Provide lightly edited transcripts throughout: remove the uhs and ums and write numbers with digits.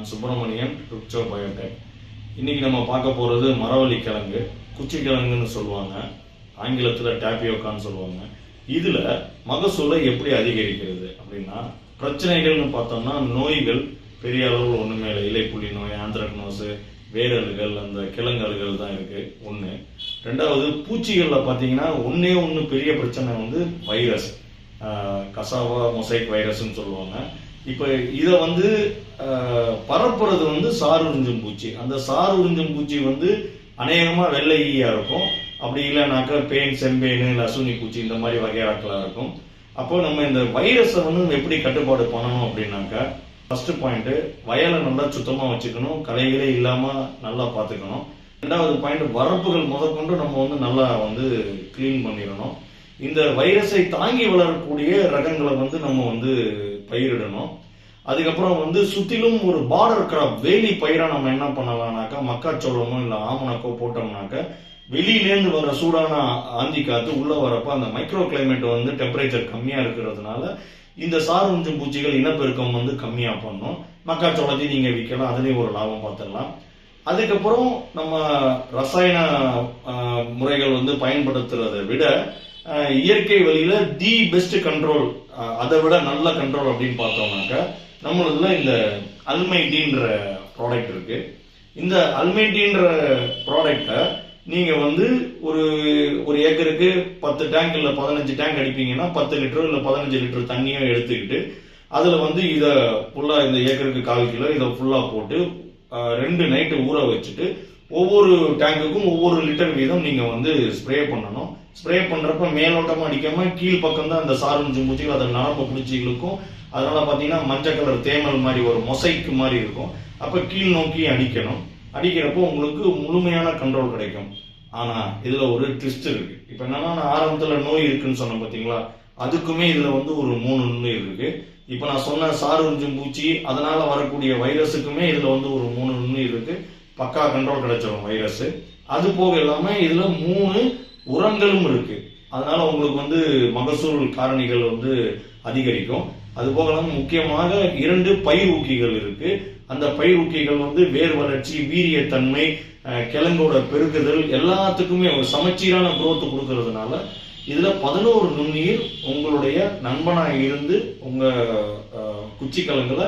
நான் சுப்பிரமணியன், ருக்ஷோ பயோடெக். இன்னைக்கு நம்ம பார்க்க போகிறது மரவள்ளி கிழங்கு, குச்சி கிழங்குன்னு சொல்லுவாங்க, ஆங்கிலத்தில் டாப்பியோக்கான்னு சொல்லுவாங்க. இதில் மகசூலை எப்படி அதிகரிக்கிறது அப்படின்னா, பிரச்சனைகள்னு பார்த்தோம்னா நோய்கள் பெரிய அளவில் ஒன்றுமே இல்லை. இலைப்புள்ளி நோய், ஆந்த்ரக்னோஸு, வேரல்கள், அந்த கிழங்கல்கள் தான் இருக்கு ஒன்று. ரெண்டாவது, பூச்சிகளில் பார்த்தீங்கன்னா ஒன்று பெரிய பிரச்சனை வந்து வைரஸ், கசாவா மொசைக் வைரஸ்ன்னு சொல்லுவாங்க. இப்போ இதை வந்து பரப்புறது வந்து சாறு உறிஞ்சும் பூச்சி. அந்த சாறு உறிஞ்சும் பூச்சி வந்து அநேகமாக வெள்ளை ஈயா இருக்கும். அப்படி இல்லைனாக்கா பேன், செம்பேனு, லசுனி பூச்சி இந்த மாதிரி வகையாக்களாக இருக்கும். அப்போ நம்ம இந்த வைரஸை வந்து எப்படி கட்டுப்பாடு பண்ணணும் அப்படின்னாக்கா, ஃபர்ஸ்ட் பாயிண்ட், வயலை நல்லா சுத்தமாக வச்சுக்கணும், களைகளே இல்லாமல் நல்லா பார்த்துக்கணும். ரெண்டாவது பாயிண்ட், வரப்புகள் முதற்கொண்டு நம்ம வந்து நல்லா வந்து கிளீன் பண்ணிடணும். இந்த வைரஸை தாங்கி வளரக்கூடிய ரகங்களை வந்து நம்ம வந்து பயிரிடணும். அதுக்கப்புறம் வந்து சுத்திலும் ஒரு பார்டர் கிராப், வேலி பயிரா நம்ம என்ன பண்ணலாம்னாக்கா, மக்காச்சோளமோ இல்லை ஆமணக்கோ போட்டோம்னாக்கா வெளியிலேருந்து வர சூடான ஆந்தி காத்து உள்ள வரப்ப அந்த மைக்ரோ கிளைமேட் வந்து டெம்பரேச்சர் கம்மியா இருக்கிறதுனால இந்த சாறு உறிஞ்சும் பூச்சிகள் இனப்பெருக்கம் வந்து கம்மியா பண்ணும். மக்காச்சோளத்தையும் நீங்க விற்கலாம், அதுலேயும் ஒரு லாபம் பார்த்துடலாம். அதுக்கப்புறம் நம்ம ரசாயன முறைகள் வந்து பயன்படுத்துறதை விட இயற்கை வழியில தி பெஸ்ட் கண்ட்ரோல், அதை விட நல்ல கண்ட்ரோல் அப்படின்னு பார்த்தோம்னாக்கா, நம்மளதுல இந்த அல்மைட்டின்ற ப்ராடக்ட் இருக்கு. இந்த அல்மைட்டின்ற ப்ராடக்டை நீங்க வந்து ஒரு ஏக்கருக்கு 10 டேங்க் இல்ல 15 டேங்க் அடிப்பீங்கன்னா 10 லிட்டர் இல்ல 15 லிட்டர் தண்ணியும் எடுத்துக்கிட்டு அதுல வந்து இதை ஃபுல்லா, இந்த ஏக்கருக்கு 1/4 கிலோ இதை ஃபுல்லா போட்டு 2 நைட்டு ஊற வச்சுட்டு ஒவ்வொரு டேங்குக்கும் ஒவ்வொரு லிட்டர் வீதம் நீங்க வந்து ஸ்ப்ரே பண்ணணும். ஸ்ப்ரே பண்றப்ப மேலோட்டமா அடிக்காம கீழ் பக்கம் தான் அந்த சாறு உறிஞ்சும் பூச்சிகள் அதை நரம்பு பிடிச்சி இழுக்கும். அதனால பாத்தீங்கன்னா மஞ்சள் கலர் தேமல் மாதிரி ஒரு மொசைக்கு மாதிரி இருக்கும். அப்ப கீழ் நோக்கி அடிக்கணும். அடிக்கிறப்போ உங்களுக்கு முழுமையான கண்ட்ரோல் கிடைக்கும். ஆனா இதுல ஒரு ட்விஸ்ட் இருக்கு. இப்ப என்னன்னா, நான் ஆரம்பத்துல நோய் இருக்குன்னு சொன்னேன் பாத்தீங்களா, அதுக்குமே இதுல வந்து ஒரு 3 நோய் இருக்கு. இப்ப நான் சொன்ன சாறு உறிஞ்சும் பூச்சி அதனால வரக்கூடிய வைரஸுக்குமே இதுல வந்து ஒரு 3 நோய் இருக்கு. பக்கா கண்ட்ரோல் கிடைச்சிடும் வைரஸ். அது போக இல்லாம இதுல 3 உரங்களும் இருக்கு. அதனால உங்களுக்கு வந்து மகசூல் காரணிகள் வந்து அதிகரிக்கும். அது போக முக்கியமாக 2 பயிர் ஊக்கிகள் இருக்கு. அந்த பயிர் ஊக்கிகள் வந்து வேர் வளர்ச்சி, வீரியத்தன்மை, கிழங்கோட பெருக்குதல் எல்லாத்துக்குமே ஒரு சமச்சீரான குரோத் கொடுக்கறதுனால இதுல 11 நுண்ணுயிர் உங்களுடைய நண்பனா இருந்து உங்க குச்சி கிழங்குல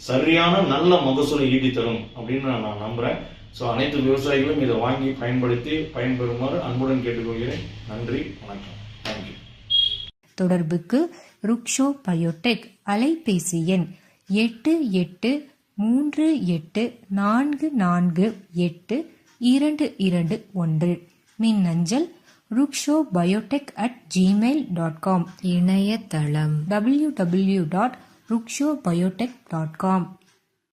சரியான நல்ல மகசூலை ஈட்டி தரும் அப்படின்னு நான் நம்புறேன். ஸோ அனைத்து விவசாயிகளும் இதை வாங்கி பயன்படுத்தி பயன்பெறுமாறு அன்புடன் கேட்டுக்கொள்கிறேன். நன்றி, வணக்கம், தேங்க்யூ. தொடர்புக்கு ருக்ஷோ பயோடெக், அலைபேசி எண் 8838448221, மின்னஞ்சல் rukshobiotech@gmail.com, இணையதளம் www.rukshobiotech.com.